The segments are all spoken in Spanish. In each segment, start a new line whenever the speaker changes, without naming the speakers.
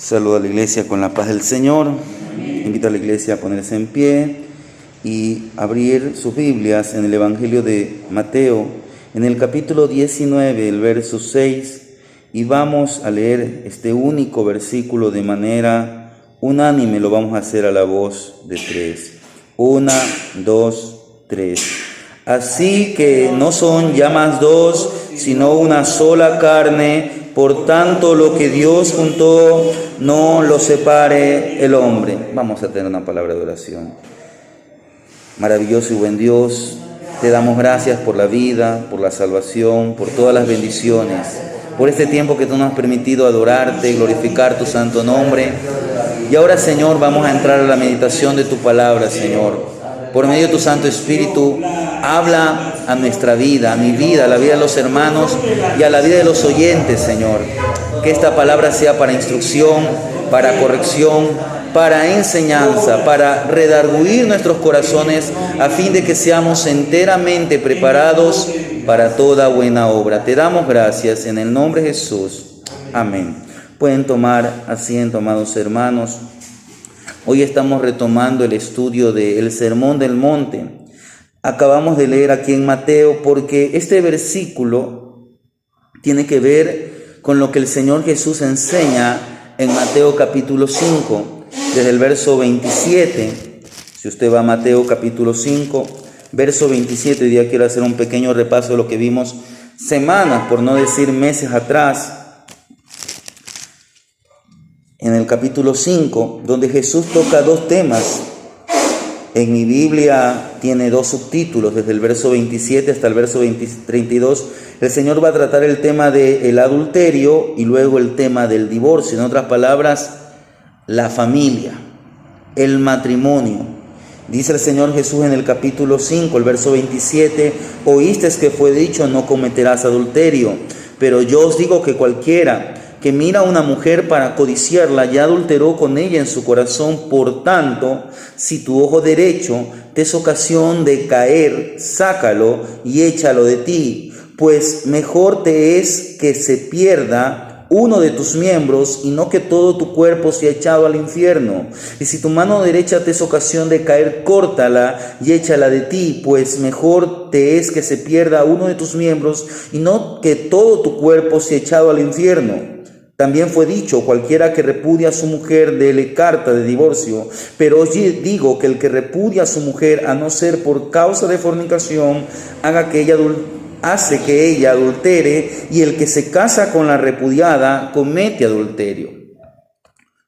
Saludo a la iglesia con la paz del Señor. Invito a la iglesia a ponerse en pie y abrir sus Biblias en el Evangelio de Mateo, en el capítulo 19, el verso 6, y vamos a leer este único versículo de manera unánime. Lo vamos a hacer a la voz de tres. 1, 2, 3. Así que no son ya más dos, sino una sola carne. Por tanto, lo que Dios juntó, no lo separe el hombre. Vamos a tener una palabra de oración. Maravilloso y buen Dios, te damos gracias por la vida, por la salvación, por todas las bendiciones, por este tiempo que tú nos has permitido adorarte, glorificar tu santo nombre. Y ahora, Señor, vamos a entrar a la meditación de tu palabra, Señor. Por medio de tu Santo Espíritu, habla a nuestra vida, a mi vida, a la vida de los hermanos y a la vida de los oyentes, Señor. Que esta palabra sea para instrucción, para corrección, para enseñanza, para redarguir nuestros corazones, a fin de que seamos enteramente preparados para toda buena obra. Te damos gracias en el nombre de Jesús. Amén. Pueden tomar asiento, amados hermanos. Hoy estamos retomando el estudio del Sermón del Monte. Acabamos de leer aquí en Mateo porque este versículo tiene que ver con lo que el Señor Jesús enseña en Mateo capítulo 5, desde el verso 27. Si usted va a Mateo capítulo 5, verso 27, hoy día quiero hacer un pequeño repaso de lo que vimos semanas, por no decir meses atrás. En el capítulo 5, donde Jesús toca dos temas. En mi Biblia tiene dos subtítulos, desde el verso 27 hasta el verso 32. El Señor va a tratar el tema del adulterio y luego el tema del divorcio. En otras palabras, la familia, el matrimonio. Dice el Señor Jesús en el capítulo 5, el verso 27, oísteis que fue dicho, no cometerás adulterio. Pero yo os digo que cualquiera que mira a una mujer para codiciarla, ya adulteró con ella en su corazón. Por tanto, si tu ojo derecho te es ocasión de caer, sácalo y échalo de ti, pues mejor te es que se pierda uno de tus miembros y no que todo tu cuerpo sea echado al infierno. Y si tu mano derecha te es ocasión de caer, córtala y échala de ti, pues mejor te es que se pierda uno de tus miembros y no que todo tu cuerpo sea echado al infierno. También fue dicho, cualquiera que repudia a su mujer, dele carta de divorcio. Pero os digo que el que repudia a su mujer, a no ser por causa de fornicación, hace que ella adultere, y el que se casa con la repudiada comete adulterio.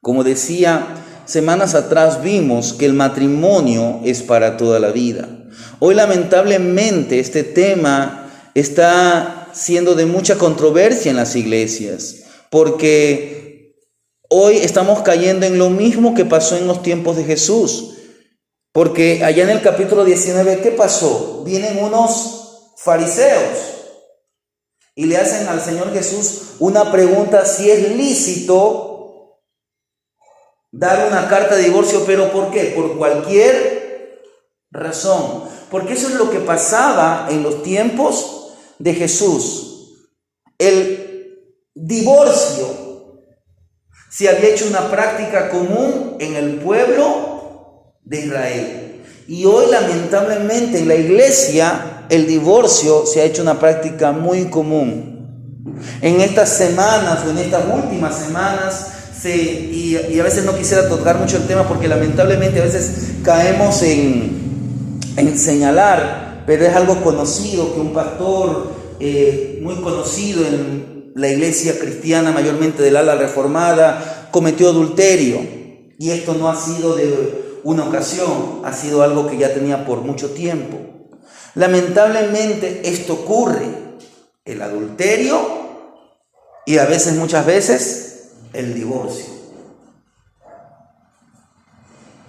Como decía, semanas atrás vimos que el matrimonio es para toda la vida. Hoy lamentablemente este tema está siendo de mucha controversia en las iglesias, porque hoy estamos cayendo en lo mismo que pasó en los tiempos de Jesús. Porque allá en el capítulo 19, ¿qué pasó? Vienen unos fariseos y le hacen al Señor Jesús una pregunta: si es lícito dar una carta de divorcio. ¿Pero por qué? Por cualquier razón. Porque eso es lo que pasaba en los tiempos de Jesús. El divorcio se había hecho una práctica común en el pueblo de Israel. Y hoy lamentablemente en la iglesia el divorcio se ha hecho una práctica muy común. En estas semanas o en estas últimas semanas y a veces no quisiera tocar mucho el tema porque lamentablemente a veces caemos en señalar, pero es algo conocido que un pastor muy conocido en la iglesia cristiana, mayormente del ala reformada, cometió adulterio. Y esto no ha sido de una ocasión, ha sido algo que ya tenía por mucho tiempo. Lamentablemente esto ocurre, el adulterio y a veces, muchas veces, el divorcio.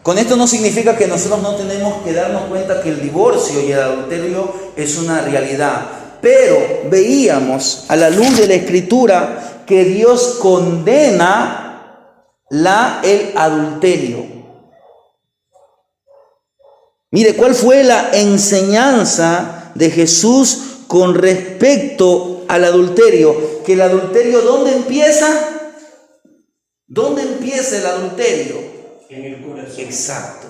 Con esto no significa que nosotros no tenemos que darnos cuenta que el divorcio y el adulterio es una realidad. Pero veíamos a la luz de la Escritura que Dios condena el adulterio. Mire, ¿cuál fue la enseñanza de Jesús con respecto al adulterio? Que el adulterio, ¿dónde empieza? ¿Dónde empieza el adulterio?
En el corazón.
Exacto.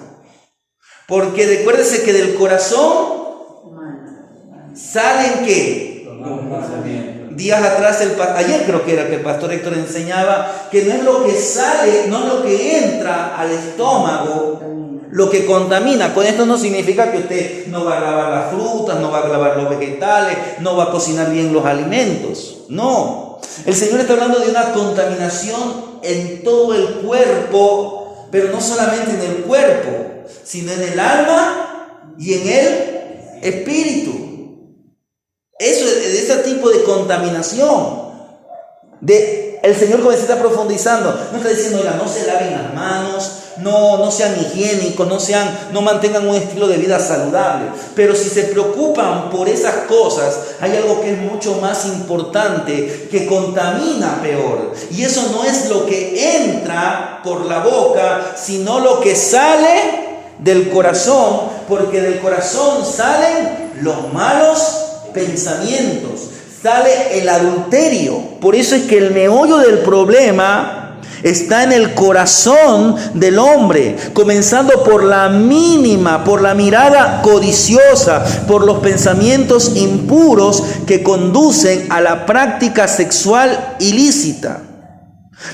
Porque recuérdese que del corazón salen ¿qué?
Los pensamientos.
Días atrás, ayer creo que era que el pastor Héctor enseñaba que no es lo que sale, no es lo que entra al estómago lo que contamina. Con esto no significa que usted no va a lavar las frutas, no va a lavar los vegetales, no va a cocinar bien los alimentos. No. El Señor está hablando de una contaminación en todo el cuerpo, pero no solamente en el cuerpo, sino en el alma y en el espíritu. Eso es de ese tipo de contaminación. El Señor como se está profundizando, no está diciendo, oiga, no se laven las manos, no sean higiénicos, no mantengan un estilo de vida saludable. Pero si se preocupan por esas cosas, hay algo que es mucho más importante, que contamina peor. Y eso no es lo que entra por la boca, sino lo que sale del corazón, porque del corazón salen los malos pensamientos, sale el adulterio. Por eso es que el meollo del problema está en el corazón del hombre, comenzando por la mínima, por la mirada codiciosa, por los pensamientos impuros que conducen a la práctica sexual ilícita.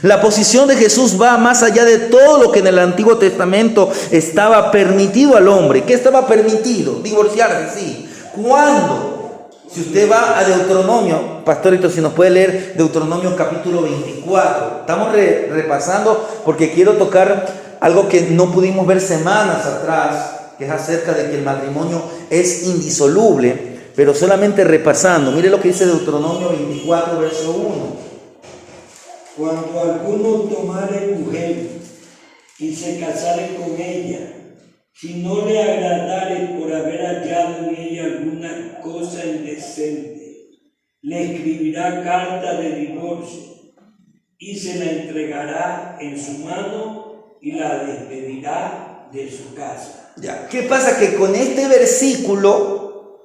La posición de Jesús va más allá de todo lo que en el Antiguo Testamento estaba permitido al hombre. ¿Qué estaba permitido? Divorciarse, sí. ¿Cuándo? Si usted va a Deuteronomio, pastorito, si nos puede leer Deuteronomio capítulo 24. Estamos repasando porque quiero tocar algo que no pudimos ver semanas atrás, que es acerca de que el matrimonio es indisoluble, pero solamente repasando. Mire lo que dice Deuteronomio 24, verso 1.
Cuando alguno tomare mujer y se casare con ella, si no le agradare por haber hallado en ella alguna cosa indecente, le escribirá carta de divorcio y se la entregará en su mano y la despedirá de su casa.
Ya. ¿Qué pasa? Que con este versículo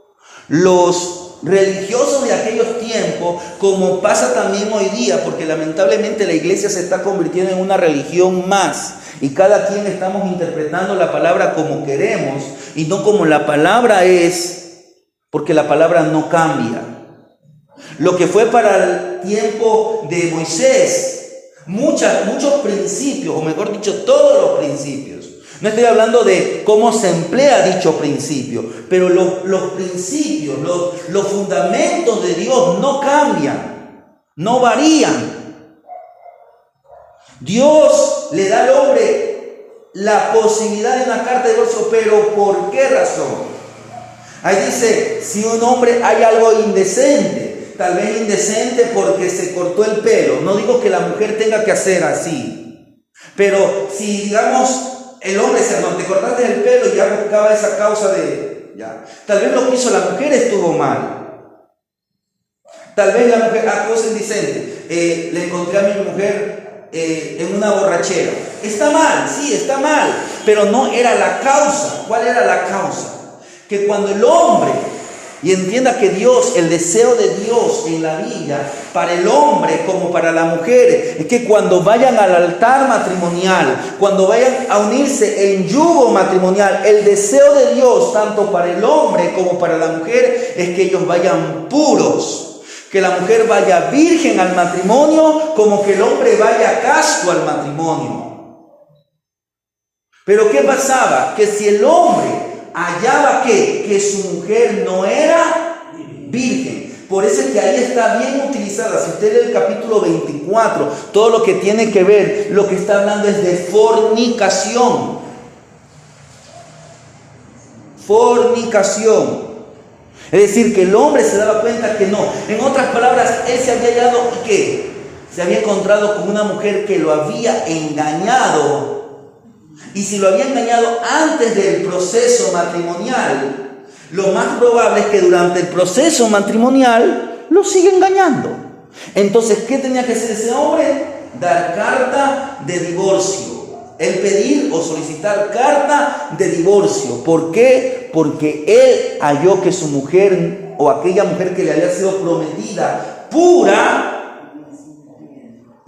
los religiosos de aquellos tiempos, como pasa también hoy día, porque lamentablemente la iglesia se está convirtiendo en una religión más, y cada quien estamos interpretando la palabra como queremos y no como la palabra es, porque la palabra no cambia. Lo que fue para el tiempo de Moisés, muchos principios, o mejor dicho, todos los principios. No estoy hablando de cómo se emplea dicho principio, pero los principios, los fundamentos de Dios no cambian, no varían. Dios le da al hombre la posibilidad de una carta de divorcio, pero ¿por qué razón? Ahí dice, si un hombre hay algo indecente, tal vez indecente porque se cortó el pelo. No digo que la mujer tenga que hacer así, pero si digamos el hombre se no te cortaste el pelo y ya buscaba esa causa de ya. Tal vez lo que hizo la mujer estuvo mal. Tal vez la mujer, cosa indecente. Le encontré a mi mujer en una borrachera. Está mal, sí, está mal, pero no era la causa. ¿Cuál era la causa? Que cuando el hombre, y entienda que Dios, el deseo de Dios en la vida, para el hombre como para la mujer, es que cuando vayan al altar matrimonial, cuando vayan a unirse en yugo matrimonial, el deseo de Dios, tanto para el hombre como para la mujer, es que ellos vayan puros. Que la mujer vaya virgen al matrimonio, como que el hombre vaya casto al matrimonio. Pero ¿qué pasaba? Que si el hombre hallaba que su mujer no era virgen, por eso es que ahí está bien utilizada. Si usted lee el capítulo 24, todo lo que tiene que ver, lo que está hablando es de fornicación. Fornicación. Es decir, que el hombre se daba cuenta que no. En otras palabras, él se había hallado y ¿qué? Se había encontrado con una mujer que lo había engañado. Y si lo había engañado antes del proceso matrimonial, lo más probable es que durante el proceso matrimonial lo siga engañando. Entonces, ¿qué tenía que hacer ese hombre? Dar carta de divorcio. El pedir o solicitar carta de divorcio. ¿Por qué? Porque él halló que su mujer o aquella mujer que le había sido prometida pura,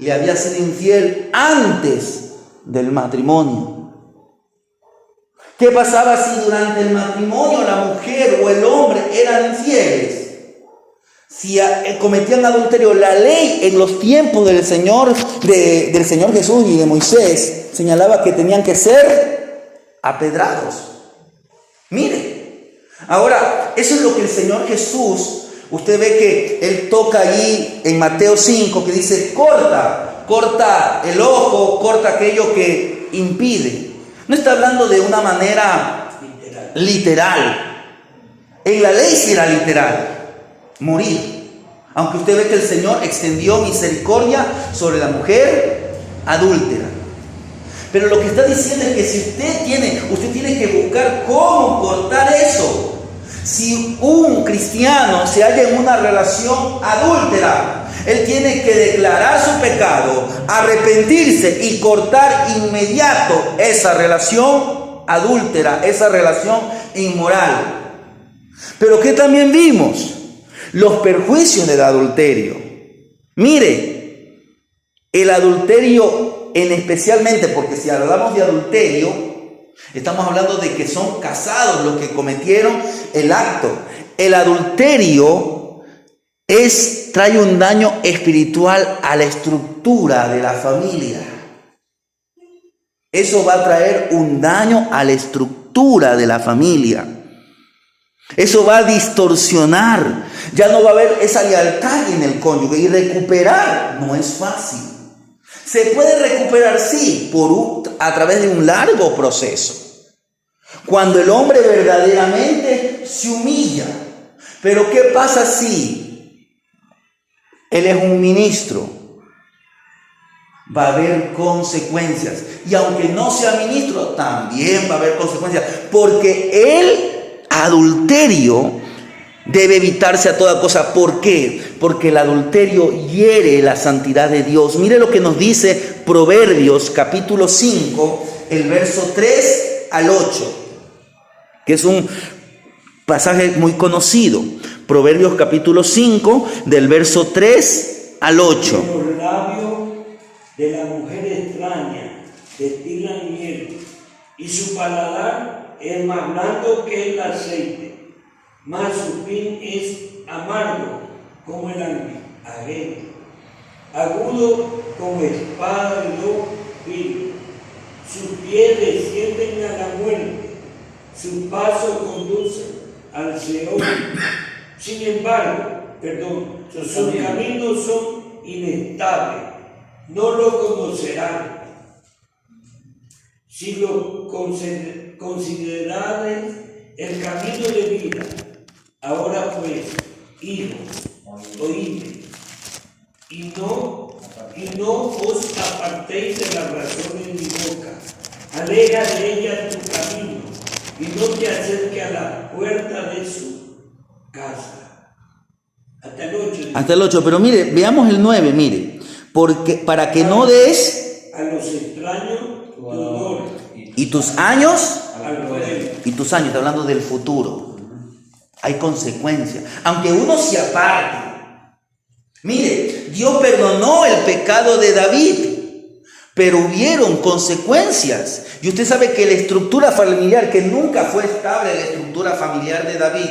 le había sido infiel antes del matrimonio. ¿Qué pasaba si durante el matrimonio la mujer o el hombre eran infieles? Si cometían adulterio, la ley en los tiempos del Señor Jesús y de Moisés señalaba que tenían que ser apedrados. Mire, ahora, eso es lo que el Señor Jesús, usted ve que Él toca ahí en Mateo 5, que dice, corta el ojo, corta aquello que impide. No está hablando de una manera literal. En la ley sí era literal. Morir. Aunque usted ve que el Señor extendió misericordia sobre la mujer adúltera. Pero lo que está diciendo es que si usted tiene que buscar cómo cortar eso. Si un cristiano se halla en una relación adúltera, él tiene que declarar su pecado, arrepentirse y cortar inmediato esa relación adúltera, esa relación inmoral. Pero ¿qué también vimos? Los perjuicios del adulterio. Mire, el adulterio especialmente, porque si hablamos de adulterio, estamos hablando de que son casados los que cometieron el acto. El adulterio trae un daño espiritual a la estructura de la familia. Eso va a traer un daño a la estructura de la familia. Eso va a distorsionar. Ya no va a haber esa lealtad en el cónyuge. Y recuperar no es fácil. Se puede recuperar, sí, a través de un largo proceso. Cuando el hombre verdaderamente se humilla. Pero ¿qué pasa si él es un ministro? Va a haber consecuencias. Y aunque no sea ministro, también va a haber consecuencias. Porque el adulterio debe evitarse a toda cosa. ¿Por qué? Porque el adulterio hiere la santidad de Dios. Mire lo que nos dice Proverbios capítulo 5, el verso 3 al 8, que es un pasaje muy conocido. Proverbios capítulo 5, del verso 3 al 8.
Los labios de la mujer extraña destilan miel, y su paladar es más blando que el aceite, mas su fin es amargo como el ajeno, agudo como espada de dos filos. Sus pies descienden a la muerte, su paso conduce al Seol. Sin embargo, sus caminos son inestables, no lo conocerán. Si lo considerares el camino de vida, ahora pues, hijo, oídme, y no os apartéis de la razón en mi boca. Aleja de ella tu camino, y no te acerques a la puerta de su casa. Hasta el 8.
Hasta el 8, pero mire, veamos el 9, mire. Porque para que no des
a los extraños tu honor.
Y tus años,
al
está hablando del futuro. Hay consecuencias. Aunque uno se aparte. Mire, Dios perdonó el pecado de David, pero hubieron consecuencias. Y usted sabe que la estructura familiar, que nunca fue estable, la estructura familiar de David,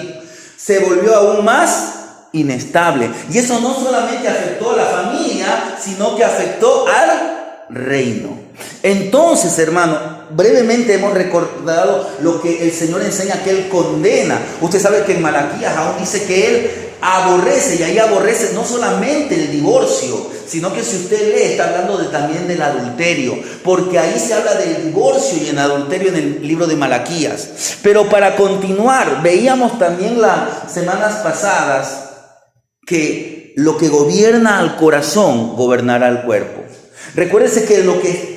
se volvió aún más inestable. Y eso no solamente afectó a la familia, sino que afectó al reino. Entonces, hermano, brevemente hemos recordado lo que el Señor enseña, que Él condena. Usted sabe que en Malaquías aún dice que Él aborrece, y ahí aborrece no solamente el divorcio, sino que si usted lee, está hablando también del adulterio, porque ahí se habla del divorcio y en adulterio en el libro de Malaquías. Pero para continuar, veíamos también las semanas pasadas que lo que gobierna al corazón gobernará al cuerpo. Recuérdese que lo que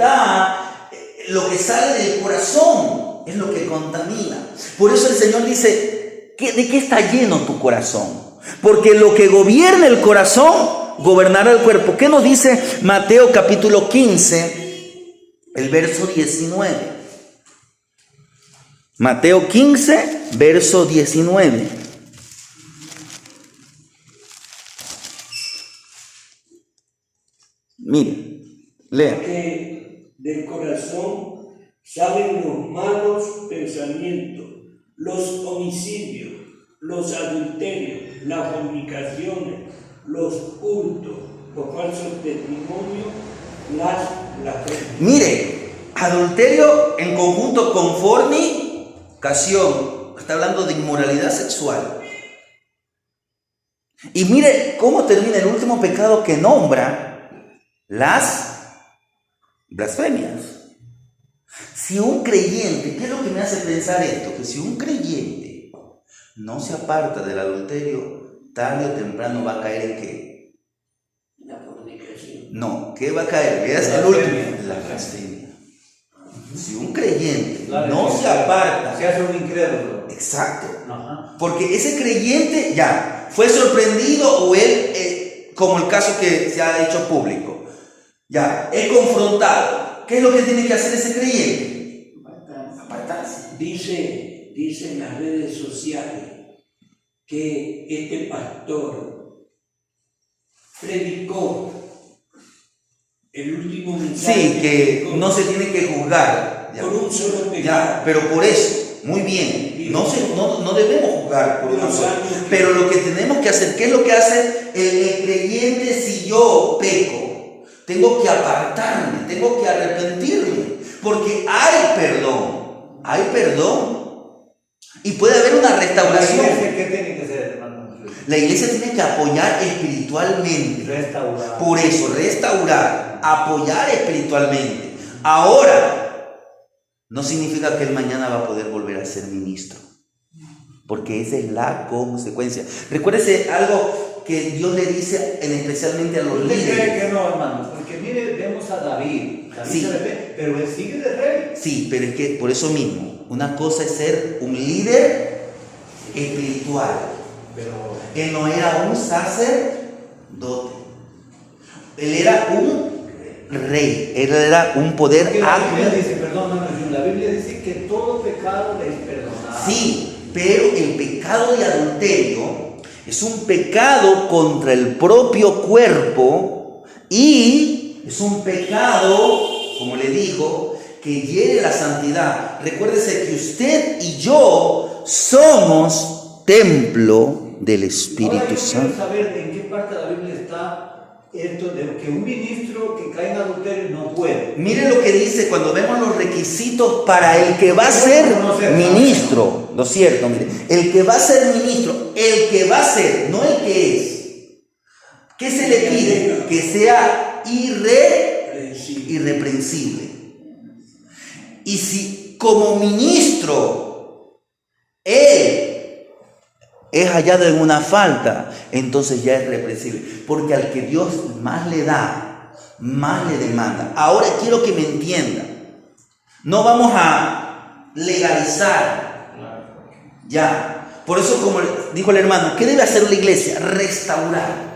sale del corazón es lo que contamina. Por eso el Señor dice, ¿de qué está lleno tu corazón? Porque lo que gobierna el corazón gobernará el cuerpo. ¿Qué nos dice Mateo capítulo 15, el verso 19? Mateo 15, verso 19. Mire, lea.
Porque del corazón salen los malos pensamientos, los homicidios, los adulterios, las fornicaciones, los hurtos, los falsos testimonios, las blasfemias.
Mire, adulterio en conjunto con fornicación. Está hablando de inmoralidad sexual. Y mire cómo termina el último pecado que nombra: las blasfemias. Si un creyente, ¿qué es lo que me hace pensar esto? Que si un creyente no se aparta del adulterio, tarde o temprano va a caer ¿en qué?
La fornicación.
No, ¿qué va a caer? Veas el último, la blasfemia. Si un creyente no se aparta,
se hace un incrédulo.
exacto,
Ajá.
porque ese creyente ya fue sorprendido o él, como el caso que se ha hecho público, ya es confrontado. ¿Qué es lo que tiene que hacer ese creyente? Apartarse.
Dice en las redes sociales que este pastor predicó el último mensaje.
Sí, que no se tiene que juzgar. Ya.
Por un solo pecado.
Ya, pero por eso, muy bien, no debemos juzgar por una sola. Pero lo que tenemos que hacer, ¿qué es lo que hace el creyente si yo peco? Tengo que apartarme, tengo que arrepentirme, porque hay perdón, y puede haber una restauración.
¿Qué tiene que hacer, hermano?
La iglesia tiene que apoyar espiritualmente.
Restaurar.
Por eso, restaurar, apoyar espiritualmente. Ahora, no significa que él mañana va a poder volver a ser ministro, porque esa es la consecuencia. Recuérdese algo que Dios le dice especialmente a los
¿Usted
líderes.
cree que no, hermano? Porque mire, vemos a David
Sí.
se ve, pero él sigue de rey.
Sí, pero es que por eso mismo, una cosa es ser un líder espiritual.
Pero
Él no era un sacerdote, él era un rey, él era un poder
porque la Biblia
alto.
dice, perdón, hermano, la Biblia dice que todo pecado le es perdonado.
Sí, pero el pecado de adulterio es un pecado contra el propio cuerpo y es un pecado, como le digo, que hiere la santidad. Recuérdese que usted y yo somos templo del Espíritu
Ahora yo
Santo.
quiero saber en qué parte de la Biblia está esto de que un ministro que cae en adulterio no puede.
Mire lo que dice cuando vemos los requisitos para el que va a ser ministro. Lo cierto, mire, el que va a ser ministro, el que va a ser, no el que es. ¿Qué se le pide? Que sea irreprensible. Y si como ministro él es hallado en una falta, entonces ya es reprensible, porque al que Dios más le da, más le demanda. Ahora quiero que me entiendan, no vamos a legalizar, ya, por eso como dijo el hermano, ¿qué debe hacer la iglesia? Restaurar.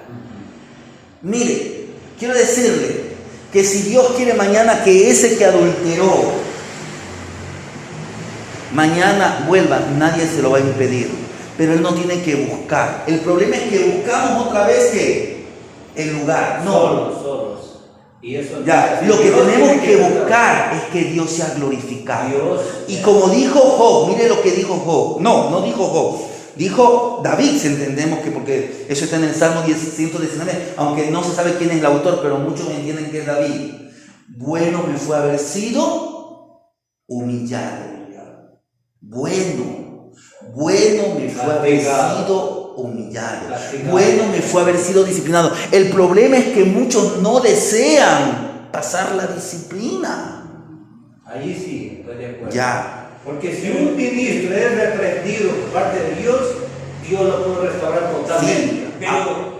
Mire, quiero decirle que si Dios quiere mañana que ese que adulteró, mañana vuelva, nadie se lo va a impedir. Pero él no tiene que buscar. El problema es que buscamos otra vez que el lugar. No.
Solos. Y eso
Ya, lo que
Dios
tenemos
tiene
que buscar es que Dios sea glorificado.
Dios.
Y como dijo Job, mire lo que dijo Job. No dijo Job. Dijo David, si entendemos que porque eso está en el Salmo 119, aunque no se sabe quién es el autor, pero muchos entienden que es David. Bueno me fue haber sido humillado. Bueno me fue haber sido humillado. Bueno me fue haber sido disciplinado. El problema es que muchos no desean pasar la disciplina.
Allí sí, estoy de acuerdo.
Ya.
Porque si un ministro es reprendido por parte de Dios, Dios lo puede restaurar totalmente.
Sí.
Pero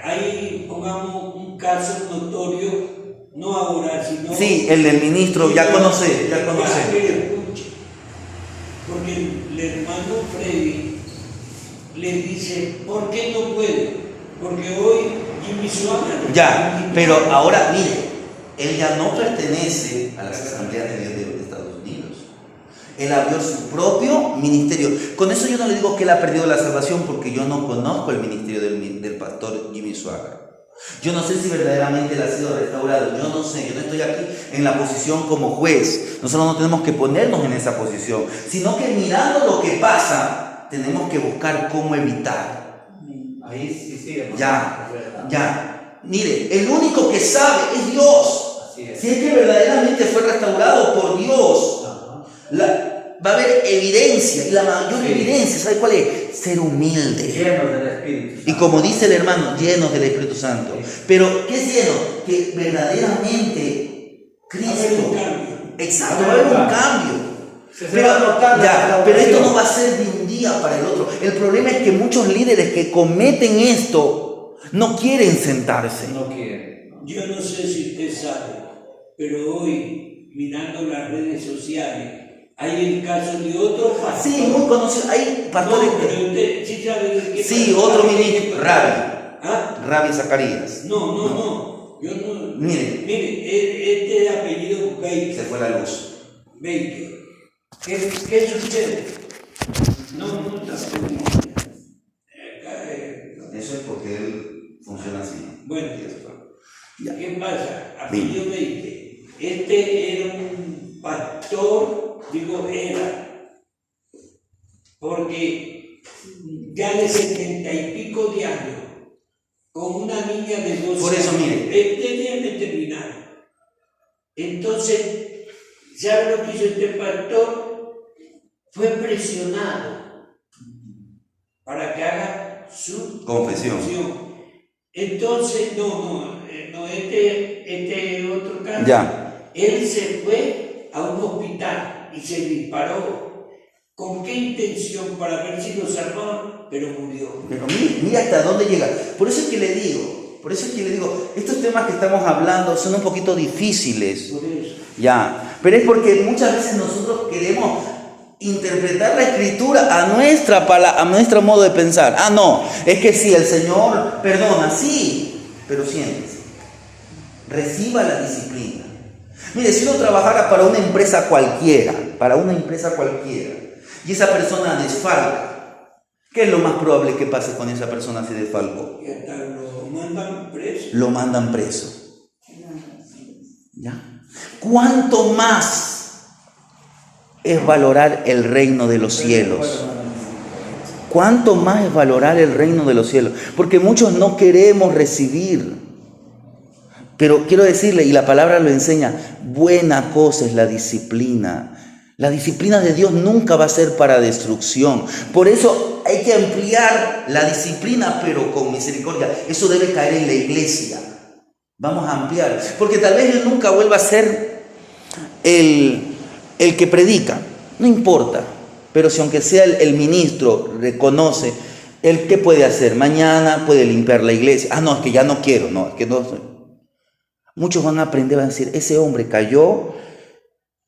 ahí pongamos un caso notorio, no ahora, sino...
Sí, el del ministro, ya conoce.
Porque el hermano Freddy le dice, ¿por qué no puede? Porque hoy Jimmy Swaggart...
Ya, pero ahora mire, él ya no pertenece a las asambleas de Dios de Estados Unidos. Él abrió su propio ministerio. Con eso yo no le digo que él ha perdido la salvación, porque yo no conozco el ministerio del pastor Jimmy Swaggart. Yo no sé si verdaderamente él ha sido restaurado, yo no sé, yo no estoy aquí en la posición como juez. Nosotros no tenemos que ponernos en esa posición, sino que mirando lo que pasa, tenemos que buscar cómo evitar.
Ahí sí, hermano.
Ya. Mire, el único que sabe es Dios.
Así es.
Si es que verdaderamente fue restaurado por Dios, va a haber evidencia, y la mayor evidencia, ¿sabe cuál es? Ser humilde.
Llenos del Espíritu Santo.
Y como dice el hermano, llenos del Espíritu Santo. Pero, ¿qué es lleno? Que verdaderamente Cristo.
Va a haber un cambio.
Exacto, va a haber un cambio.
Se va a notar la
pero esto
oración.
no va a ser de un día para el otro. El problema es que muchos líderes que cometen esto no quieren sentarse.
No quiere.
Yo no sé si usted sabe, pero hoy, mirando las redes sociales, hay el caso de otro pastor.
Sí, muy conocido. Hay pastores.
No, pero usted sí sabe de qué
Sí,
pastor.
otro ministro, Rabbi.
¿Ah?
Rabbi Zacarías.
No. Yo no.
Mire.
Este apellido Baker.
Se fue la luz.
Baker. ¿Qué sucede? No está permitido.
Eso es porque él funciona así.
Bueno,
Ya.
¿qué pasa? Apellido Baker. Este era un pastor, era, porque ya de 70 y pico de años, con una niña de 12
Por eso,
años,
mire.
tenía que terminar. Entonces, ¿sabe lo que hizo este pastor? Fue presionado para que haga su
Confesión.
Entonces, este otro caso,
Ya.
él se fue a un hospital y se disparó. ¿Con qué intención? Para ver si lo salvaban, pero murió.
Pero mira hasta dónde llega. Por eso es que le digo, estos temas que estamos hablando son un poquito difíciles.
Por eso.
Ya. Pero es porque muchas veces nosotros queremos interpretar la escritura a nuestro modo de pensar. No, es que sí, el Señor perdona, sí, pero siéntese. Reciba la disciplina. Mire, si uno trabajara para una empresa cualquiera, y esa persona desfalca, ¿qué es lo más probable que pase con esa persona si desfalcó?
Y hasta lo mandan preso.
Lo mandan preso. ¿Ya? ¿Cuánto más es valorar el reino de los cielos? ¿Cuánto más es valorar el reino de los cielos? Porque muchos no queremos recibir. Pero quiero decirle, y la palabra lo enseña, buena cosa es la disciplina. La disciplina de Dios nunca va a ser para destrucción. Por eso hay que ampliar la disciplina, pero con misericordia. Eso debe caer en la iglesia. Vamos a ampliar. Porque tal vez él nunca vuelva a ser el que predica. No importa. Pero si aunque sea el ministro reconoce, ¿él qué puede hacer? Mañana puede limpiar la iglesia. No, es que ya no quiero. No, es que no. Muchos van a aprender a decir, ese hombre cayó,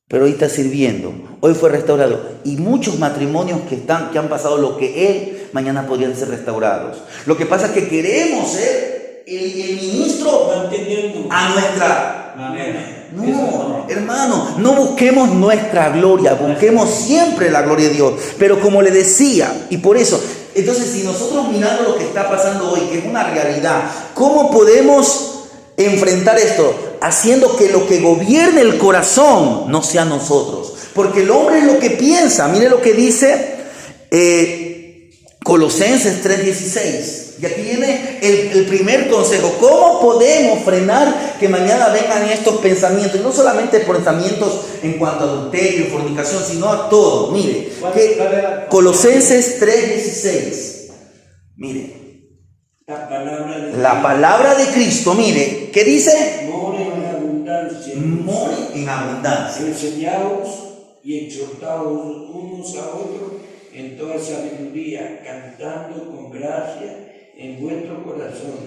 pero hoy está sirviendo, hoy fue restaurado. Y muchos matrimonios que han pasado lo que él, mañana podrían ser restaurados. Lo que pasa es que queremos ser el ministro
Manteniendo
a nuestra...
Amén.
No, hermano, no busquemos nuestra gloria, busquemos siempre la gloria de Dios. Pero como le decía, y por eso, entonces si nosotros mirando lo que está pasando hoy, que es una realidad, ¿cómo podemos enfrentar esto? Haciendo que lo que gobierne el corazón no sea nosotros. Porque el hombre es lo que piensa. Mire lo que dice Colosenses 3:16. Y aquí viene el primer consejo. ¿Cómo podemos frenar que mañana vengan estos pensamientos? Y no solamente pensamientos en cuanto a adulterio y fornicación, sino a todo. Mire, Colosenses 3:16. Mire. La palabra de Cristo, mire, ¿qué dice?
More en abundancia.
More en abundancia.
Enseñaos y exhortaos unos a otros en toda sabiduría, cantando con gracia en vuestro corazón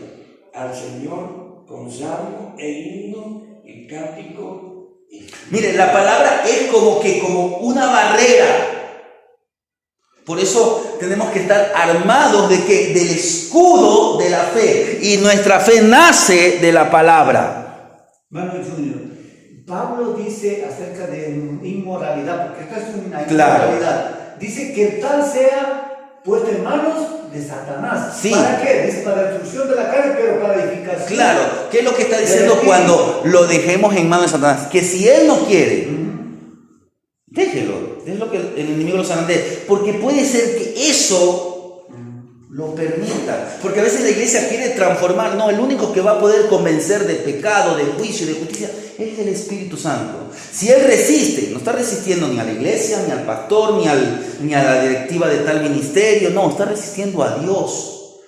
al Señor con salmo e himno y cántico.
Mire, la palabra es como una barrera. Por eso tenemos que estar armados de ¿qué? Del escudo de la fe. Y nuestra fe nace de la palabra.
Manuel Junior, Pablo dice acerca de inmoralidad, porque esto es una
Claro.
inmoralidad. Dice que tal sea puesto en manos de Satanás.
Sí.
¿Para qué? Es para destrucción de la carne, pero para edificación.
Claro, ¿qué es lo que está diciendo cuando lo dejemos en manos de Satanás? Que si él no quiere, déjelo. Es lo que el enemigo lo sabe. Porque puede ser que eso lo permita. Porque a veces la iglesia quiere transformar. No, el único que va a poder convencer de pecado, de juicio, de justicia, es el Espíritu Santo. Si él resiste, no está resistiendo ni a la iglesia, ni al pastor, ni a la directiva de tal ministerio. No, está resistiendo a Dios.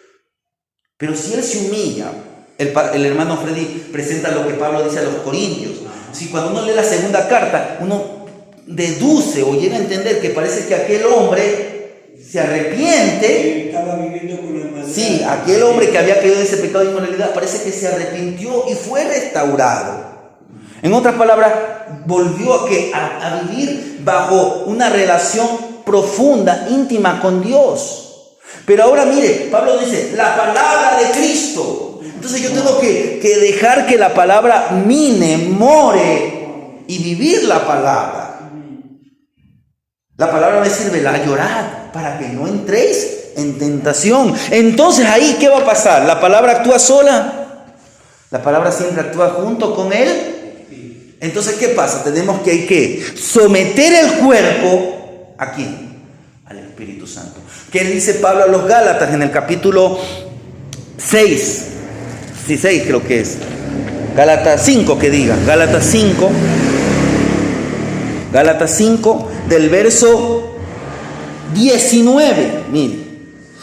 Pero si él se humilla, el hermano Freddy presenta lo que Pablo dice a los Corintios. Si cuando uno lee la segunda carta, uno deduce o llega a entender que parece que aquel hombre se arrepiente.
Estaba viviendo con la maldad.
Sí, aquel hombre que había caído en ese pecado de inmoralidad parece que se arrepintió y fue restaurado. En otras palabras, volvió a vivir bajo una relación profunda, íntima con Dios. Pero ahora mire, Pablo dice, la palabra de Cristo. Entonces yo tengo que dejar que la palabra mine, more y vivir la palabra. La palabra me sirve a llorar para que no entréis en tentación. Entonces ahí, ¿qué va a pasar? ¿La palabra actúa sola? ¿La palabra siempre actúa junto con él? Entonces, ¿qué pasa? Tenemos que, hay que someter el cuerpo, ¿a quién? Al Espíritu Santo. ¿Qué dice Pablo a los Gálatas en el capítulo 6? Sí, 6 creo que es. Gálatas 5, que diga. Gálatas 5. Gálatas 5, del verso 19, mire.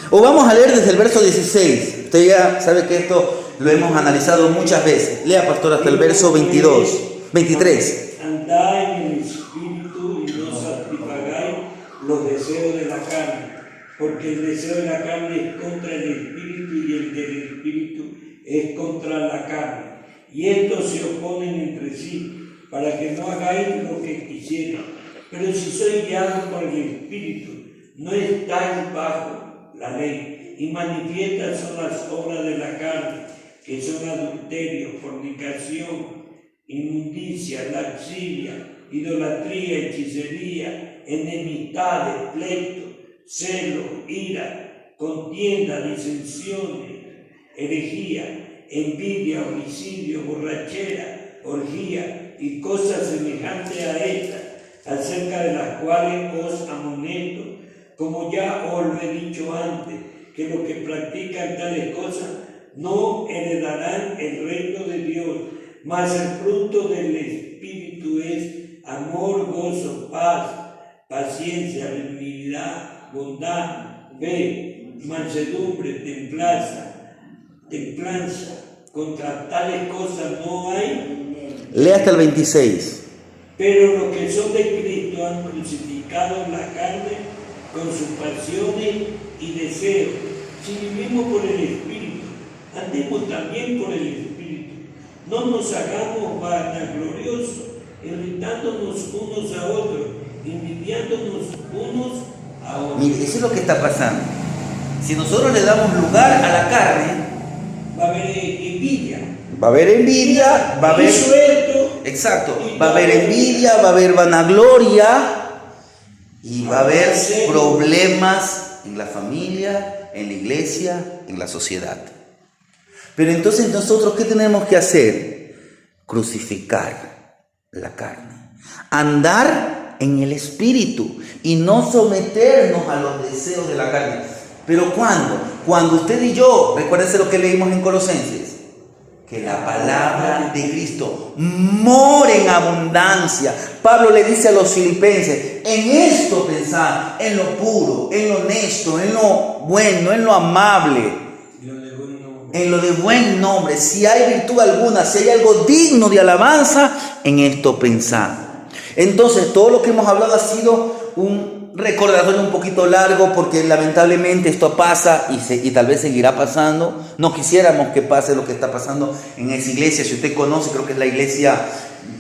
O vamos a leer desde el verso 16. Usted ya sabe que esto lo hemos analizado muchas veces. Lea, pastor, hasta el verso 23.
Andad en el Espíritu y no satisfagáis los deseos de la carne, porque el deseo de la carne es contra el Espíritu y el del Espíritu es contra la carne. Y estos se oponen entre sí, para que no hagáis lo que quisierais. Pero si sois guiados por el Espíritu, no estáis bajo la ley. Y manifiestas son las obras de la carne, que son adulterio, fornicación, inmundicia, lascivia, idolatría, hechicería, enemistades, pleito, celo, ira, contienda, disensiones, herejía, envidia, homicidio, borrachera, orgía y cosas semejantes a estas, acerca de las cuales os amonesto, como ya os lo he dicho antes, que los que practican tales cosas no heredarán el reino de Dios. Mas el fruto del Espíritu es amor, gozo, paz, paciencia, benignidad, bondad, fe, mansedumbre, templanza. Contra tales cosas no hay.
Lea hasta el 26.
Pero los que son de Cristo han crucificado la carne con sus pasiones y deseos. Si vivimos por el Espíritu, andemos también por el Espíritu. No nos hagamos vanagloriosos, irritándonos unos a otros, envidiándonos unos a otros.
Mire, eso es lo que está pasando. Si nosotros le damos lugar a la carne,
Va a haber envidia.
va a haber envidia, va a haber... Exacto, va a haber envidia, va a haber vanagloria y va a haber problemas en la familia, en la iglesia, en la sociedad. Pero entonces nosotros, ¿qué tenemos que hacer? Crucificar la carne, andar en el Espíritu y no someternos a los deseos de la carne. ¿Pero cuándo? Cuando usted y yo, recuérdense lo que leímos en Colosenses, que la palabra de Cristo more en abundancia. Pablo le dice a los filipenses, en esto pensad, en lo puro, en lo honesto, en lo bueno, en lo amable, en lo de buen nombre. Si hay virtud alguna, si hay algo digno de alabanza, en esto pensad. Entonces, todo lo que hemos hablado ha sido un recordatorio un poquito largo, porque lamentablemente esto pasa y tal vez seguirá pasando. No quisiéramos que pase lo que está pasando en esa iglesia. Si usted conoce, creo que es la iglesia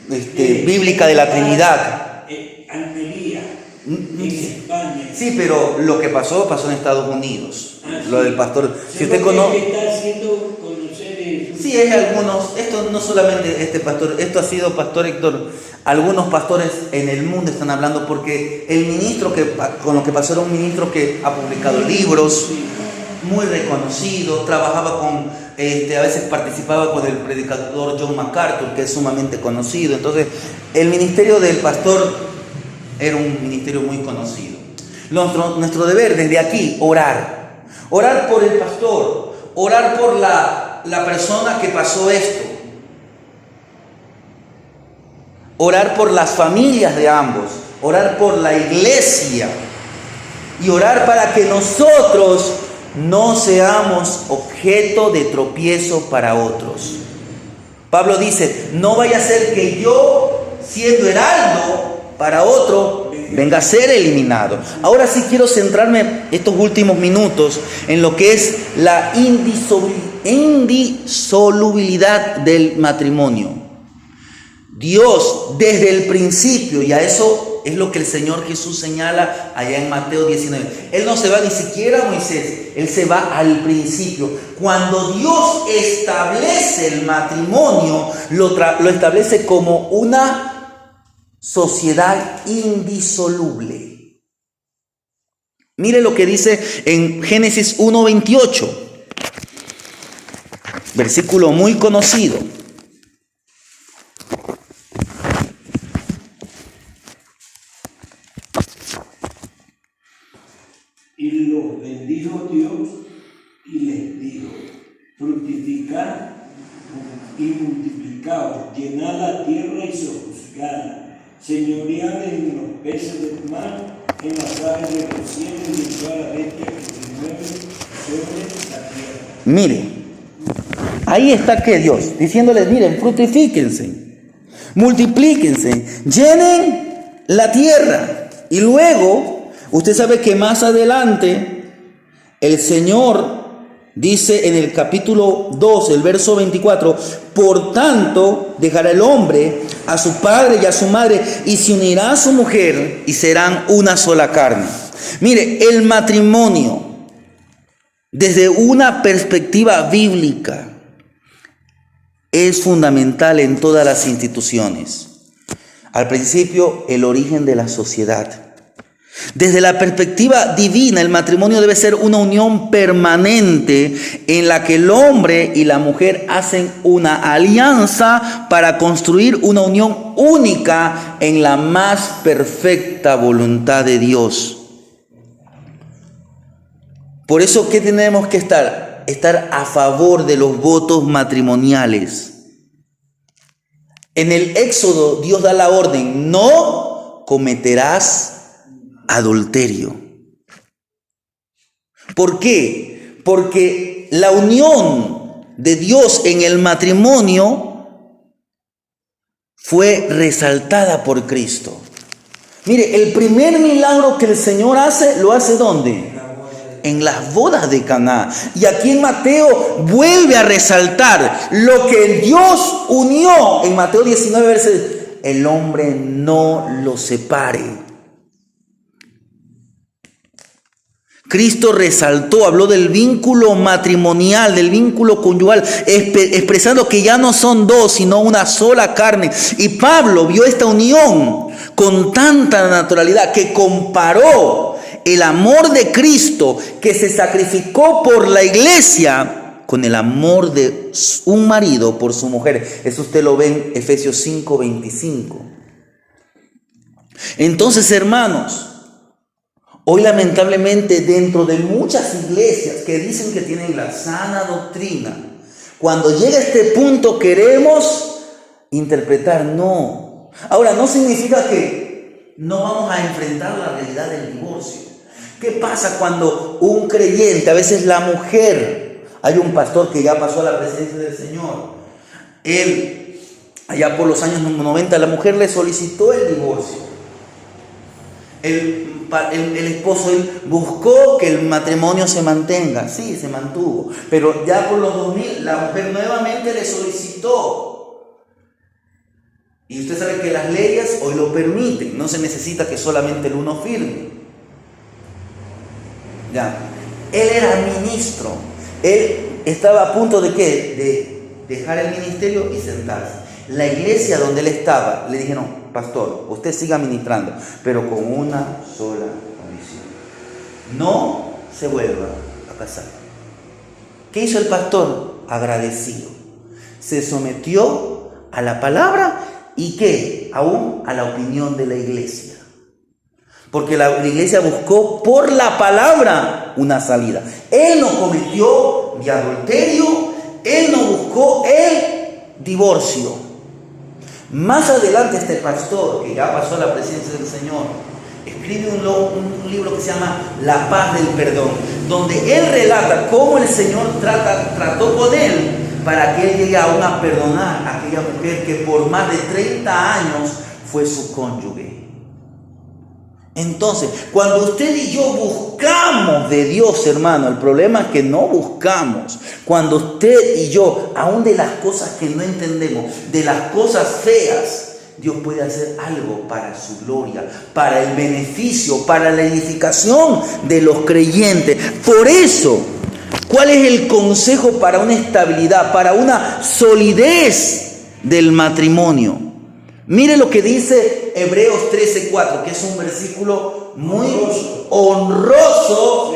bíblica de la Trinidad.
Almería, en España.
Sí, pero lo que pasó en Estados Unidos. Lo del pastor. Si usted conoce.
Está haciendo conocer eso.
Sí, hay algunos. Esto no solamente este pastor. Esto ha sido, pastor Héctor. Algunos pastores en el mundo están hablando, porque el ministro con lo que pasó era un ministro que ha publicado libros, muy reconocido, trabajaba con, a veces participaba con el predicador John MacArthur, que es sumamente conocido. Entonces, el ministerio del pastor era un ministerio muy conocido. Nuestro deber desde aquí, orar por el pastor, orar por la persona que pasó esto, orar por las familias de ambos, orar por la iglesia y orar para que nosotros no seamos objeto de tropiezo para otros. Pablo dice, no vaya a ser que yo, siendo heraldo para otro, venga a ser eliminado. Ahora sí quiero centrarme estos últimos minutos en lo que es la indisolubilidad del matrimonio. Dios desde el principio, y a eso es lo que el Señor Jesús señala allá en Mateo 19. Él no se va ni siquiera a Moisés, Él se va al principio. Cuando Dios establece el matrimonio, lo establece como una sociedad indisoluble. Mire lo que dice en Génesis 1:28, versículo muy conocido.
Y los bendijo Dios y les dijo, fructificad y multiplicaos, llenad la tierra y sojuzgadla, señoread en los peces del mar, en las aves de los cielos y en toda la bestia que se mueve sobre la tierra.
Mire, ahí está que Dios, diciéndoles, miren, fructifíquense, multiplíquense, llenen la tierra. Y luego, usted sabe que más adelante el Señor dice en el capítulo 2, el verso 24, por tanto dejará el hombre a su padre y a su madre y se unirá a su mujer y serán una sola carne. Mire, el matrimonio desde una perspectiva bíblica es fundamental en todas las instituciones. Al principio, el origen de la sociedad. Desde la perspectiva divina, el matrimonio debe ser una unión permanente en la que el hombre y la mujer hacen una alianza para construir una unión única en la más perfecta voluntad de Dios. Por eso, ¿qué tenemos que estar? Estar a favor de los votos matrimoniales. En el Éxodo, Dios da la orden, no cometerás adulterio. ¿Por qué? Porque la unión de Dios en el matrimonio fue resaltada por Cristo. Mire, el primer milagro que el Señor hace, ¿lo hace dónde? En las bodas de Caná. Y aquí en Mateo vuelve a resaltar lo que Dios unió en Mateo 19, versos, el hombre no lo separe. Cristo resaltó, habló del vínculo matrimonial, del vínculo conyugal, expresando que ya no son dos, sino una sola carne. Y Pablo vio esta unión con tanta naturalidad que comparó el amor de Cristo que se sacrificó por la iglesia con el amor de un marido por su mujer. Eso usted lo ve en Efesios 5:25. Entonces, hermanos, hoy lamentablemente dentro de muchas iglesias que dicen que tienen la sana doctrina, cuando llega este punto queremos interpretar, no. Ahora, no significa que no vamos a enfrentar la realidad del divorcio. ¿Qué pasa cuando un creyente, a veces la mujer, hay un pastor que ya pasó a la presencia del Señor, él, allá por los años 90, la mujer le solicitó el divorcio. El esposo, él buscó que el matrimonio se mantenga, sí, se mantuvo, pero ya por los 2000 la mujer nuevamente le solicitó. Y usted sabe que las leyes hoy lo permiten, no se necesita que solamente el uno firme. Ya, él era ministro, él estaba a punto de ¿qué? De dejar el ministerio y sentarse. La iglesia donde él estaba, le dijeron, pastor, usted siga ministrando, pero con una sola condición: no se vuelva a casar. ¿Qué hizo el pastor? Agradecido. Se sometió a la palabra y ¿qué? Aún a la opinión de la iglesia. Porque la iglesia buscó por la palabra una salida. Él no cometió ni adulterio, él no buscó el divorcio. Más adelante este pastor, que ya pasó a la presencia del Señor, escribe un libro que se llama La Paz del Perdón, donde él relata cómo el Señor trató con él para que él llegue aún a perdonar a aquella mujer que por más de 30 años fue su cónyuge. Entonces, cuando usted y yo buscamos de Dios, hermano, el problema es que no buscamos. Cuando usted y yo, aún de las cosas que no entendemos, de las cosas feas, Dios puede hacer algo para su gloria, para el beneficio, para la edificación de los creyentes. Por eso, ¿cuál es el consejo para una estabilidad, para una solidez del matrimonio? Mire lo que dice Hebreos 13:4, que es un versículo muy honroso.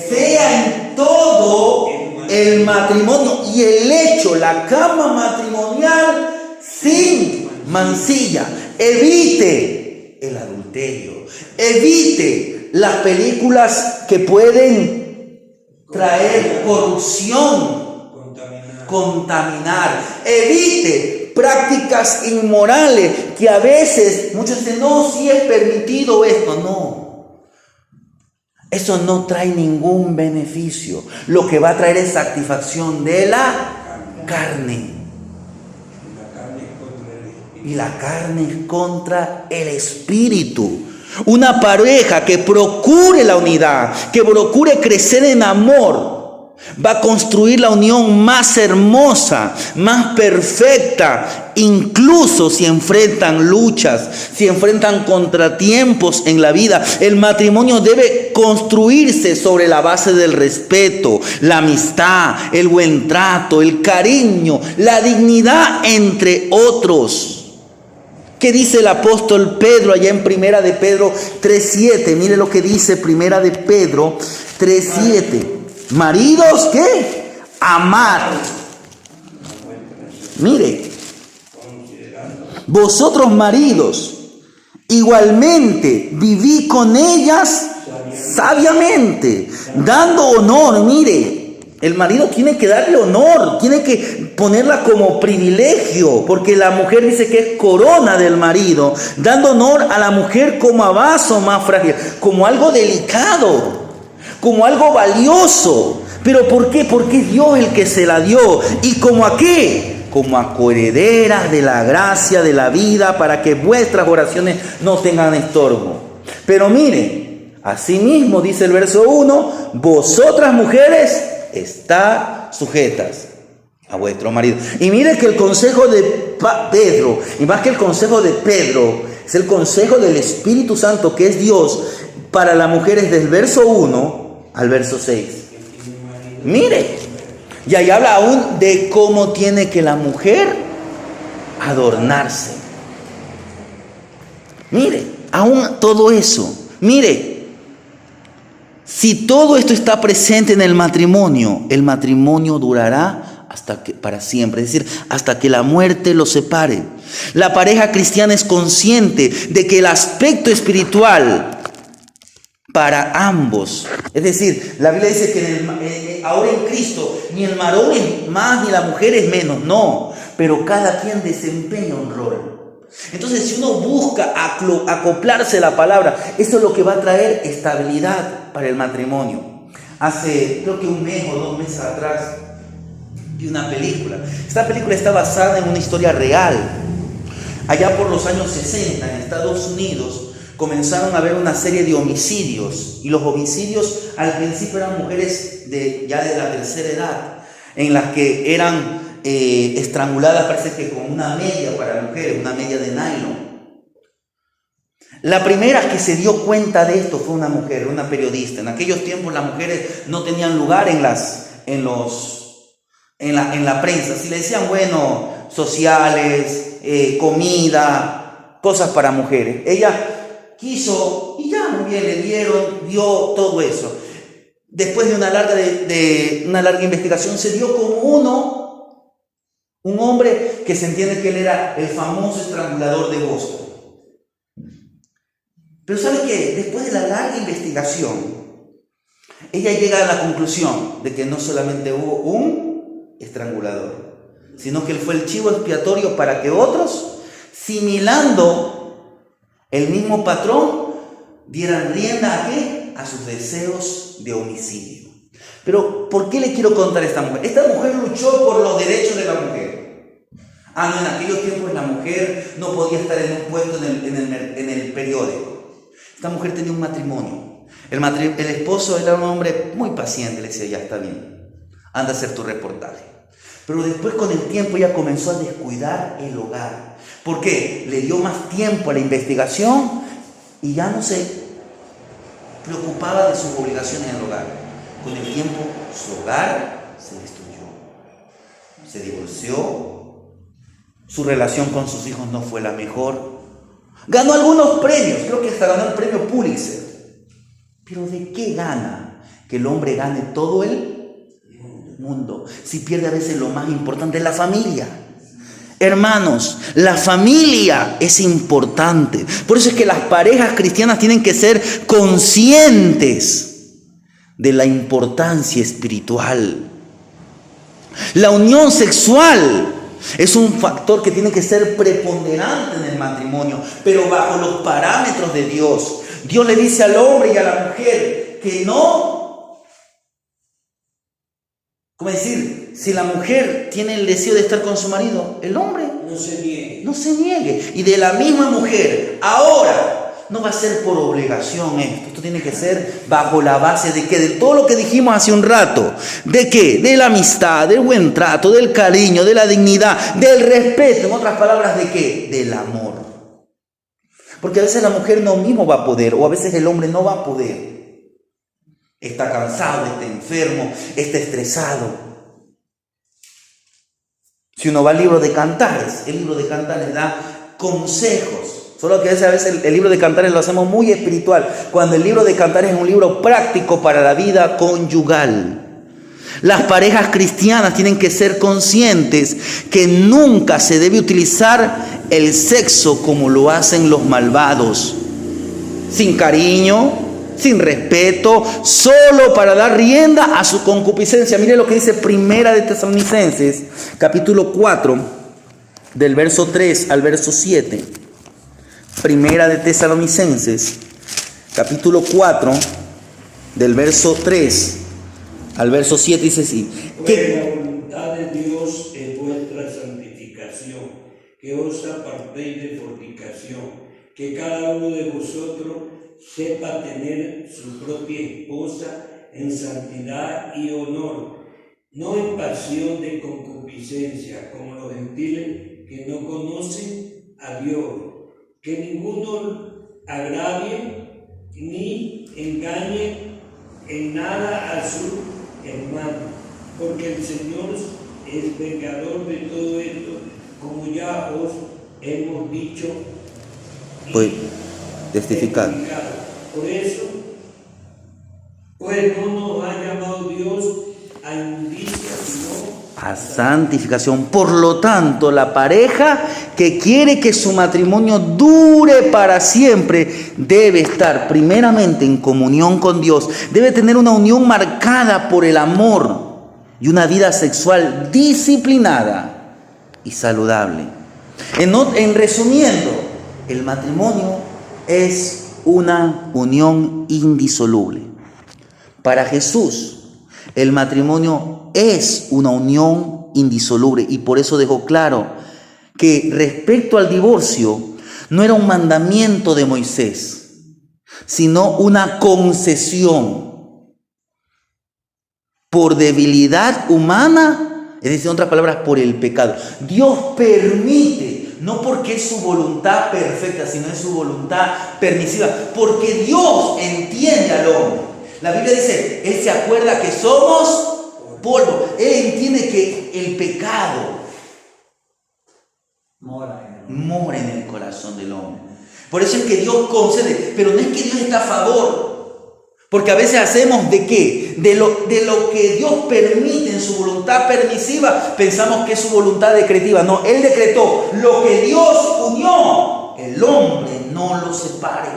Sea en todo el matrimonio y el lecho, la cama matrimonial, sin mancilla. Evite el adulterio. Evite las películas que pueden traer corrupción, contaminar. Evite prácticas inmorales que a veces muchos dicen, no, si es permitido esto. No, eso no trae ningún beneficio. Lo que va a traer es satisfacción de la carne. Y la carne es contra el espíritu. Una pareja que procure la unidad, que procure crecer en amor, va a construir la unión más hermosa, más perfecta, incluso si enfrentan luchas, si enfrentan contratiempos en la vida. El matrimonio debe construirse sobre la base del respeto, la amistad, el buen trato, el cariño, la dignidad entre otros. ¿Qué dice el apóstol Pedro allá en Primera de Pedro 3:7? Mire lo que dice Primera de Pedro 3:7. Maridos, ¿qué? Amad. Mire, vosotros maridos, igualmente vivid con ellas sabiamente, dando honor. Mire, el marido tiene que darle honor, tiene que ponerla como privilegio, porque la mujer dice que es corona del marido, dando honor a la mujer como a vaso más frágil, como algo delicado, como algo valioso. ¿Pero por qué? Porque es Dios el que se la dio. ¿Y como a qué? Como a coherederas de la gracia de la vida, para que vuestras oraciones no tengan estorbo. Pero mire, asimismo dice el verso 1, vosotras mujeres está sujetas a vuestro marido. Y mire que el consejo de Pedro, y más que el consejo de Pedro, es el consejo del Espíritu Santo, que es Dios, para las mujeres del verso 1 al verso 6. Mire, y ahí habla aún de cómo tiene que la mujer adornarse. Mire, aún todo eso. Mire, si todo esto está presente en el matrimonio durará para siempre, es decir, hasta que la muerte los separe. La pareja cristiana es consciente de que el aspecto espiritual para ambos, es decir, la Biblia dice que ahora en Cristo ni el varón es más ni la mujer es menos, no, pero cada quien desempeña un rol. Entonces, si uno busca acoplarse a la palabra, eso es lo que va a traer estabilidad para el matrimonio. Hace, creo que un mes o 2 meses atrás, vi una película. Esta película está basada en una historia real. Allá por los años 60, en Estados Unidos, comenzaron a haber una serie de homicidios. Y los homicidios al principio eran mujeres ya de la tercera edad, en las que eran estranguladas, parece que con una media para mujeres, una media de nylon. La primera que se dio cuenta de esto fue una mujer, una periodista. En aquellos tiempos las mujeres no tenían lugar en la prensa. Si le decían, bueno, sociales, comida, cosas para mujeres. Ella quiso y ya muy bien le dio todo eso. después de una larga investigación, se dio con un hombre que se entiende que él era el famoso estrangulador de Boston. Pero ¿sabe qué? Después de la larga investigación, ella llega a la conclusión de que no solamente hubo un estrangulador, sino que él fue el chivo expiatorio para que otros, similando el mismo patrón, dieran rienda ¿a qué? A sus deseos de homicidio. Pero ¿por qué le quiero contar a esta mujer? Esta mujer luchó por los derechos de la mujer. No, en aquellos tiempos la mujer no podía estar en un puesto en el periódico. Esta mujer tenía un matrimonio. El esposo era un hombre muy paciente, le decía, ya está bien, anda a hacer tu reportaje. Pero después con el tiempo ella comenzó a descuidar el hogar. ¿Por qué? Le dio más tiempo a la investigación y ya no se preocupaba de sus obligaciones en el hogar. Con el tiempo su hogar se destruyó, se divorció, su relación con sus hijos no fue la mejor. Ganó algunos premios, creo que hasta ganó el premio Pulitzer. Pero ¿de qué gana que el hombre gane todo el mundo si pierde a veces lo más importante, la familia? Hermanos, la familia es importante. Por eso es que las parejas cristianas tienen que ser conscientes de la importancia espiritual. La unión sexual es un factor que tiene que ser preponderante en el matrimonio, pero bajo los parámetros de Dios. Dios le dice al hombre y a la mujer que no, ¿cómo decir? Si la mujer tiene el deseo de estar con su marido, el hombre
no se niegue.
No se niegue. Y de la misma mujer, ahora, no va a ser por obligación esto. Esto tiene que ser bajo la base de que de todo lo que dijimos hace un rato. ¿De qué? De la amistad, del buen trato, del cariño, de la dignidad, del respeto. En otras palabras, ¿de qué? Del amor. Porque a veces la mujer no mismo va a poder, o a veces el hombre no va a poder. Está cansado, está enfermo, está estresado. Si uno va al libro de Cantares, el libro de Cantares da consejos. Solo que a veces el libro de Cantares lo hacemos muy espiritual, cuando el libro de Cantares es un libro práctico para la vida conyugal. Las parejas cristianas tienen que ser conscientes que nunca se debe utilizar el sexo como lo hacen los malvados, sin cariño, sin respeto, solo para dar rienda a su concupiscencia. Mire lo que dice Primera de Tesalonicenses, capítulo 4, del verso 3 al verso 7. Primera de Tesalonicenses, capítulo 4, del verso 3 al verso 7, dice así.
Pues la voluntad de Dios es vuestra santificación, que os apartéis de fornicación, que cada uno de vosotros sepa tener su propia esposa en santidad y honor, no en pasión de concupiscencia, como los gentiles que no conocen a Dios, que ninguno agravie ni engañe en nada a su hermano, porque el Señor es vengador de todo esto, como ya os hemos dicho
Pues testificar.
Por eso, pues no nos ha llamado Dios a inmundicia, sino
A santificación. Por lo tanto, la pareja que quiere que su matrimonio dure para siempre debe estar primeramente en comunión con Dios. Debe tener una unión marcada por el amor y una vida sexual disciplinada y saludable. En resumiendo, el matrimonio es una unión indisoluble. Para Jesús, el matrimonio es una unión indisoluble y por eso dejó claro que respecto al divorcio no era un mandamiento de Moisés, sino una concesión por debilidad humana, es decir, en otras palabras, por el pecado. Dios permite, no porque es su voluntad perfecta, sino es su voluntad permisiva, porque Dios entiende al hombre. La Biblia dice, Él se acuerda que somos polvo. Él entiende que el pecado mora en el corazón del hombre. Por eso es que Dios concede, pero no es que Dios está a favor, Porque a veces hacemos ¿de qué? De lo que Dios permite en su voluntad permisiva, pensamos que es su voluntad decretiva. No, Él decretó, lo que Dios unió, el hombre no lo separe.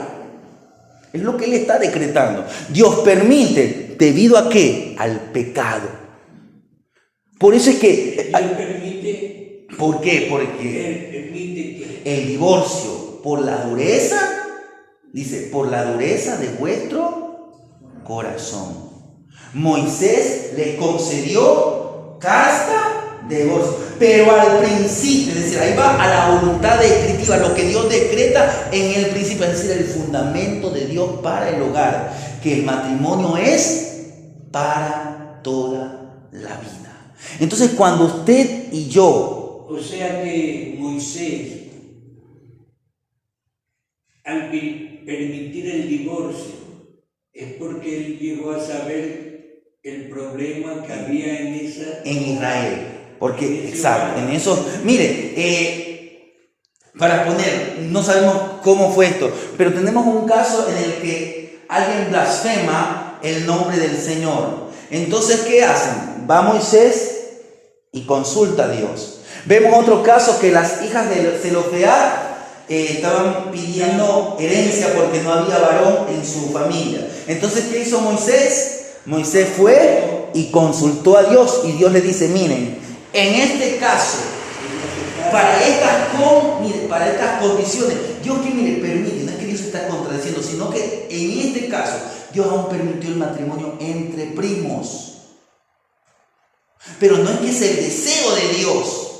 Es lo que Él está decretando. Dios permite, ¿debido a qué? Al pecado. Por eso es que...
Dios permite.
¿Por qué? Porque
Él permite que.
el divorcio, por la dureza, dice, por la dureza de vuestro corazón. Moisés le concedió casta de divorcio, pero al principio, es decir, ahí va a la voluntad decretiva, lo que Dios decreta en el principio, es decir, el fundamento de Dios para el hogar, que el matrimonio es para toda la vida. Entonces, cuando usted y yo,
O sea que Moisés, al permitir el divorcio, es porque él llegó a saber el problema que había en
Israel, porque, exacto, en eso, mire, para poner, no sabemos cómo fue esto, pero tenemos un caso en el que alguien blasfema el nombre del Señor. Entonces, ¿qué hacen? Va Moisés y consulta a Dios. Vemos otro caso que las hijas de Zelofehad estaban pidiendo herencia porque no había varón en su familia. Entonces, ¿qué hizo Moisés? Moisés fue y consultó a Dios y Dios le dice, miren, en este caso, para estas condiciones, Dios que mire, permite, no es que Dios se está contradiciendo, sino que en este caso, Dios aún permitió el matrimonio entre primos. Pero no es que es el deseo de Dios,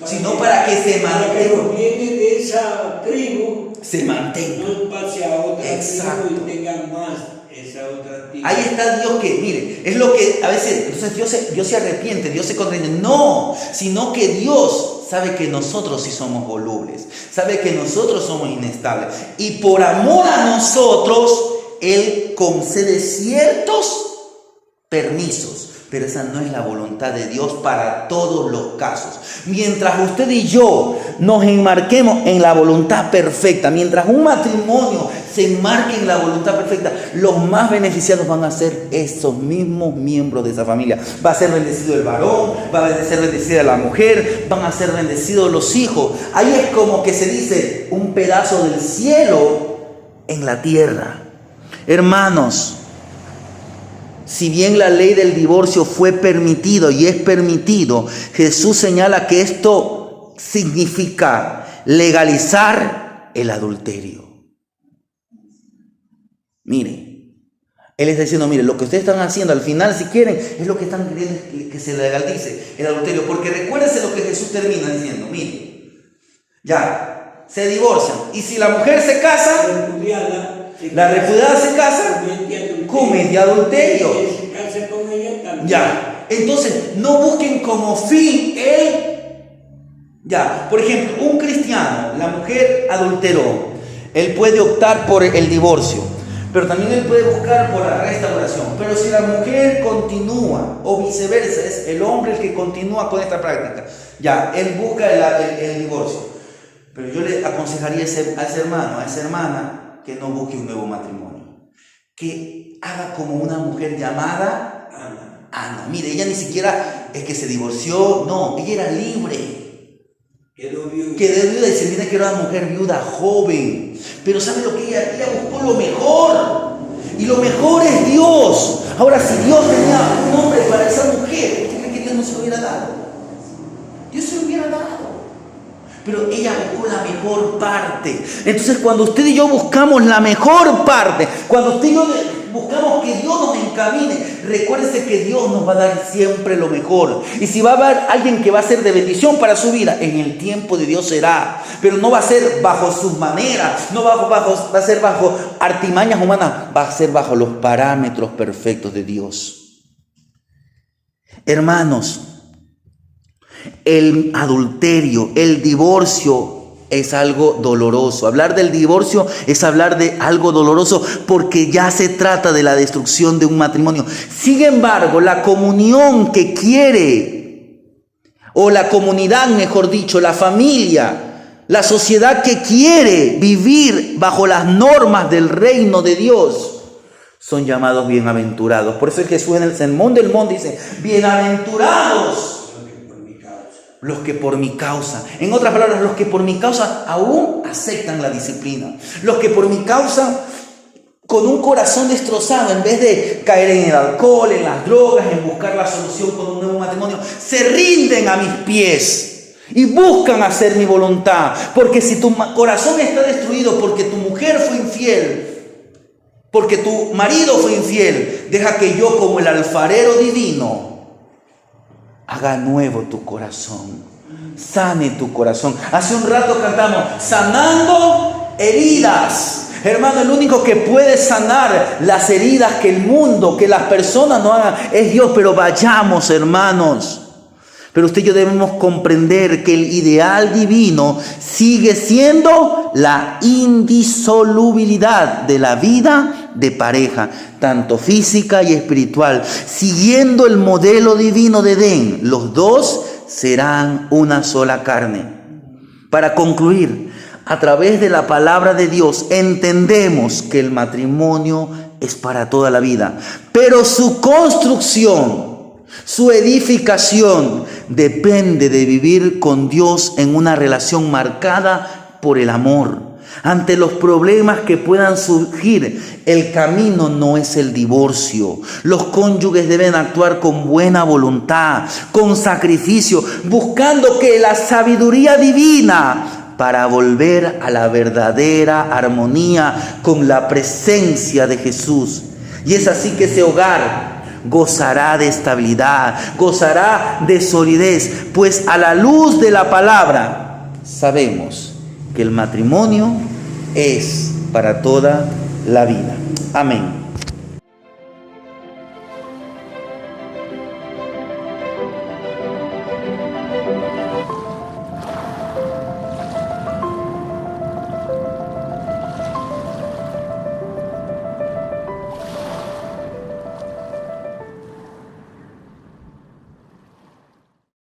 sino para que se mantenga.
Para que los bienes de esa tribu
se mantenga.
no pase a otra
Exacto.
tribu y tengan más esa otra tribu.
Ahí está Dios que, mire, es lo que a veces, entonces Dios se arrepiente, Dios se contradice. No, sino que Dios sabe que nosotros sí somos volubles, sabe que nosotros somos inestables. Y por amor a nosotros, Él concede ciertos permisos. Pero esa no es la voluntad de Dios para todos los casos. Mientras usted y yo nos enmarquemos en la voluntad perfecta, mientras un matrimonio se enmarque en la voluntad perfecta, los más beneficiados van a ser esos mismos miembros de esa familia. Va a ser bendecido el varón, va a ser bendecida la mujer, van a ser bendecidos los hijos. Ahí es como que se dice un pedazo del cielo en la tierra. Hermanos, si bien la ley del divorcio fue permitido y es permitido, Jesús señala que esto significa legalizar el adulterio. Mire, Él está diciendo, mire, lo que ustedes están haciendo al final, si quieren, es lo que están queriendo que se legalice el adulterio. Porque recuérdense lo que Jesús termina diciendo, mire, ya, se divorcian. Y si la mujer se casa, la repudiada se casa, comete adulterio. Ya, entonces no busquen como fin ya, por ejemplo, un cristiano, la mujer adulteró, él puede optar por el divorcio, pero también él puede buscar por la restauración. Pero si la mujer continúa, o viceversa, es el hombre el que continúa con esta práctica, ya, él busca el divorcio. Pero yo le aconsejaría a ese hermano, a esa hermana, que no busque un nuevo matrimonio, que haga como una mujer llamada Ana. Mire, ella ni siquiera es que se divorció, no, ella era libre, quedó viuda y se mira que era una mujer viuda joven, pero ¿sabe lo que ella buscó? Lo mejor, y lo mejor es Dios. Ahora, si Dios tenía un hombre para esa mujer, ¿usted cree que Dios no se lo hubiera dado? Dios se lo hubiera dado. Pero ella buscó la mejor parte. Entonces, cuando usted y yo buscamos la mejor parte, cuando usted y yo buscamos que Dios nos encamine, recuérdese que Dios nos va a dar siempre lo mejor. Y si va a haber alguien que va a ser de bendición para su vida, en el tiempo de Dios será. Pero no va a ser bajo sus maneras, no va a ser bajo artimañas humanas, va a ser bajo los parámetros perfectos de Dios. Hermanos, el adulterio, el divorcio es algo doloroso. Hablar del divorcio es hablar de algo doloroso porque ya se trata de la destrucción de un matrimonio. Sin embargo, la comunión que quiere, o la comunidad, mejor dicho, la familia, la sociedad que quiere vivir bajo las normas del reino de Dios, son llamados bienaventurados. Por eso es que Jesús en el Sermón del Monte dice, bienaventurados los que por mi causa, en otras palabras, los que por mi causa aún aceptan la disciplina, los que por mi causa, con un corazón destrozado, en vez de caer en el alcohol, en las drogas, en buscar la solución con un nuevo matrimonio, se rinden a mis pies y buscan hacer mi voluntad. Porque si tu corazón está destruido porque tu mujer fue infiel, porque tu marido fue infiel, deja que yo, como el alfarero divino, haga nuevo tu corazón, sane tu corazón. Hace un rato cantamos, sanando heridas. Hermano, el único que puede sanar las heridas que el mundo, que las personas no hagan, es Dios. Pero vayamos, hermanos. Pero usted y yo debemos comprender que el ideal divino sigue siendo la indisolubilidad de la vida de pareja, tanto física y espiritual. Siguiendo el modelo divino de Edén, los dos serán una sola carne. Para concluir, a través de la palabra de Dios entendemos que el matrimonio es para toda la vida, pero su construcción, su edificación depende de vivir con Dios en una relación marcada por el amor. Ante los problemas que puedan surgir, el camino no es el divorcio. Los cónyuges deben actuar con buena voluntad, con sacrificio, buscando que la sabiduría divina para volver a la verdadera armonía con la presencia de Jesús. Y es así que ese hogar gozará de estabilidad, gozará de solidez, pues a la luz de la palabra sabemos que el matrimonio es para toda la vida. Amén.